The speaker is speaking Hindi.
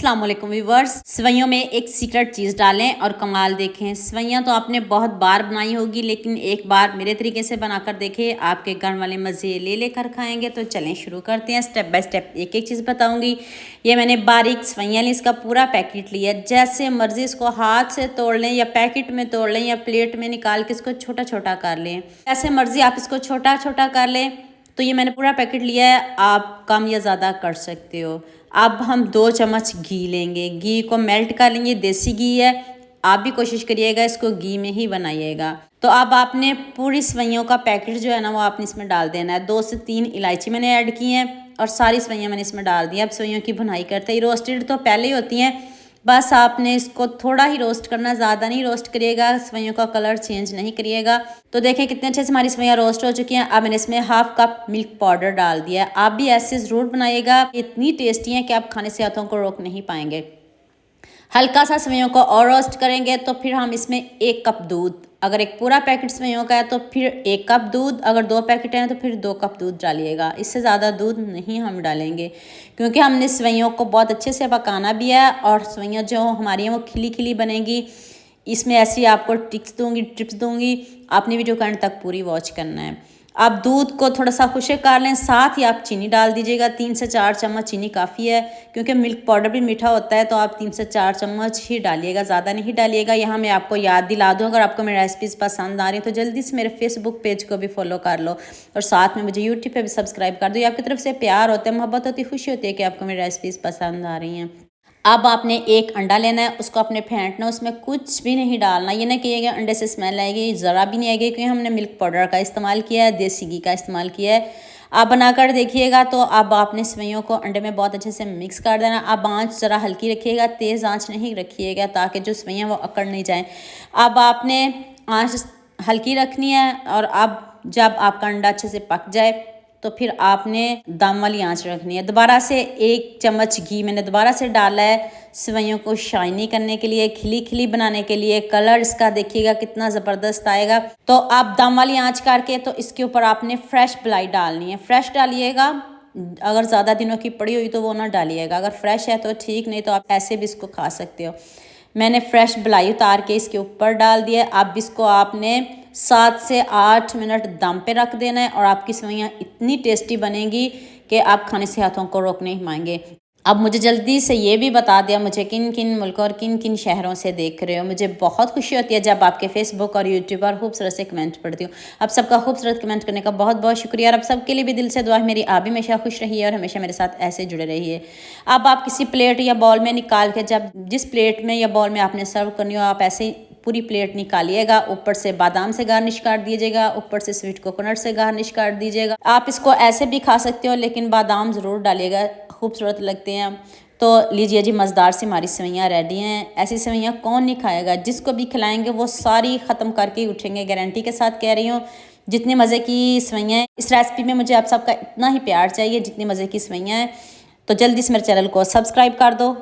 अस्सलाम वालेकुम व्यूअर्स। सेवइयों में एक सीक्रेट चीज़ डालें और कमाल देखें। सेवइयाँ तो आपने बहुत बार बनाई होगी, लेकिन एक बार मेरे तरीके से बनाकर देखें, आपके घर वाले मज़े ले लेकर खाएंगे। तो चलें शुरू करते हैं, स्टेप बाय स्टेप एक एक चीज़ बताऊंगी। ये मैंने बारीक सेवइयाँ ली, इसका पूरा पैकेट लिया। जैसे मर्ज़ी इसको हाथ से तोड़ लें या पैकेट में तोड़ लें या प्लेट में निकाल के इसको छोटा छोटा कर लें। जैसे मर्ज़ी आप इसको छोटा छोटा कर लें। तो ये मैंने पूरा पैकेट लिया है, आप कम या ज़्यादा कर सकते हो। अब हम 2 चम्मच घी लेंगे, घी को मेल्ट कर लेंगे। देसी घी है, आप भी कोशिश करिएगा इसको घी में ही बनाइएगा। तो अब आपने पूरी सेवइयों का पैकेट जो है ना वो आपने इसमें डाल देना है। 2 से 3 इलायची मैंने ऐड की हैं और सारी सेवइयाँ मैंने इसमें डाल दी। अब सेवइयों की भुनाई करते हैं। रोस्टेड तो पहले ही होती हैं, बस आपने इसको थोड़ा ही रोस्ट करना, ज़्यादा नहीं रोस्ट करिएगा, सेवइयों का कलर चेंज नहीं करिएगा। तो देखें कितने अच्छे से हमारी सेवइयाँ रोस्ट हो चुकी हैं। अब मैंने इसमें हाफ कप मिल्क पाउडर डाल दिया है। आप भी ऐसे ज़रूर बनाइएगा, इतनी टेस्टी हैं कि आप खाने से हाथों को रोक नहीं पाएंगे। हल्का सा सेवइयों को और रोस्ट करेंगे तो फिर हम इसमें 1 कप दूध, अगर एक पूरा पैकेट सेवइयों का है तो फिर 1 कप दूध, अगर 2 पैकेट हैं तो फिर 2 कप दूध डालिएगा। इससे ज़्यादा दूध नहीं हम डालेंगे, क्योंकि हमने सेवइयों को बहुत अच्छे से पकाना भी है और सेवइयाँ जो हमारी हैं वो खिली खिली बनेंगी। इसमें ऐसी आपको टिप्स दूंगी, आपने वीडियो को एंड तक पूरी वॉच करना है। आप दूध को थोड़ा सा खुशक कर लें, साथ ही आप चीनी डाल दीजिएगा। 3 से 4 चम्मच चीनी काफ़ी है, क्योंकि मिल्क पाउडर भी मीठा होता है। तो आप 3 से 4 चम्मच ही डालिएगा, ज़्यादा नहीं डालिएगा। यहाँ मैं आपको याद दिला दूँ, अगर आपको मेरी रेसिपीज़ पसंद आ रही हैं तो जल्दी से मेरे फेसबुक पेज को भी फॉलो कर लो और साथ में मुझे यूट्यूब पर भी सब्सक्राइब कर दो। ये आपकी तरफ से प्यार होता है, मोहब्बत होती है, खुशी होती है कि आपको मेरी रेसिपीज़ पसंद आ रही हैं। अब आपने 1 अंडा लेना है, उसको आपने फेंटना, उसमें कुछ भी नहीं डालना। ये ना कहिएगा अंडे से स्मेल आएगी, ज़रा भी नहीं आएगी, क्योंकि हमने मिल्क पाउडर का इस्तेमाल किया है, देसी घी का इस्तेमाल किया है। आप बनाकर देखिएगा। तो अब आपने सेवइयों को अंडे में बहुत अच्छे से मिक्स कर देना। अब आँच ज़रा हल्की रखिएगा, तेज़ आँच नहीं रखिएगा, ताकि जो सेवइयाँ वो अकड़ नहीं जाएँ। अब आपने आँच हल्की रखनी है और अब जब आपका अंडा अच्छे से पक जाए तो फिर आपने दम वाली आंच रखनी है। दोबारा से 1 चम्मच घी मैंने दोबारा से डाला है, सेवइयों को शाइनी करने के लिए, खिली खिली बनाने के लिए। कलर इसका देखिएगा कितना ज़बरदस्त आएगा। तो आप दम वाली आंच करके तो इसके ऊपर आपने फ्रेश मलाई डालनी है। फ्रेश डालिएगा, अगर ज़्यादा दिनों की पड़ी हुई तो वो ना डालिएगा। अगर फ्रेश है तो ठीक, नहीं तो आप ऐसे भी इसको खा सकते हो। मैंने फ्रेश मलाई उतार के इसके ऊपर डाल दिया। अब इसको आपने 7 से 8 मिनट दम पे रख देना है और आपकी सेवइयाँ इतनी टेस्टी बनेंगी कि आप खाने से हाथों को रोक नहीं पाएंगे। अब मुझे जल्दी से ये भी बता दिया मुझे किन किन मुल्कों और किन किन शहरों से देख रहे हो। मुझे बहुत खुशी होती है जब आपके फेसबुक और यूट्यूब पर खूबसूरत से कमेंट पढ़ती हूँ। आप सबका खूबसूरत कमेंट करने का बहुत बहुत शुक्रिया। और आप सबके लिए भी दिल से दुआ है मेरी, आप भी हमेशा खुश रहिए और हमेशा मेरे साथ ऐसे जुड़े रहिए। अब आप किसी प्लेट या बॉल में निकाल के, जब जिस प्लेट में या बॉल में आपने सर्व करनी हो, आप ऐसे पूरी प्लेट निकालिएगा। ऊपर से बादाम से गार्निश कर दीजिएगा, ऊपर से स्वीट कोकोनट से गार्निश कर दीजिएगा। आप इसको ऐसे भी खा सकते हो, लेकिन बादाम ज़रूर डालिएगा, खूबसूरत लगते हैं। तो लीजिए जी, मज़ेदार सी हमारी सेवइयाँ रेडी हैं। ऐसी सेवइयाँ कौन नहीं खाएगा, जिसको भी खिलाएंगे वो सारी ख़त्म करके ही उठेंगे, गारंटी के साथ कह रही हूँ। जितनी मज़े की सेवइयाँ हैं इस रेसिपी में, मुझे आप सबका इतना ही प्यार चाहिए जितनी मज़े की सेवइयाँ हैं। तो जल्दी से मेरे चैनल को सब्सक्राइब कर दो।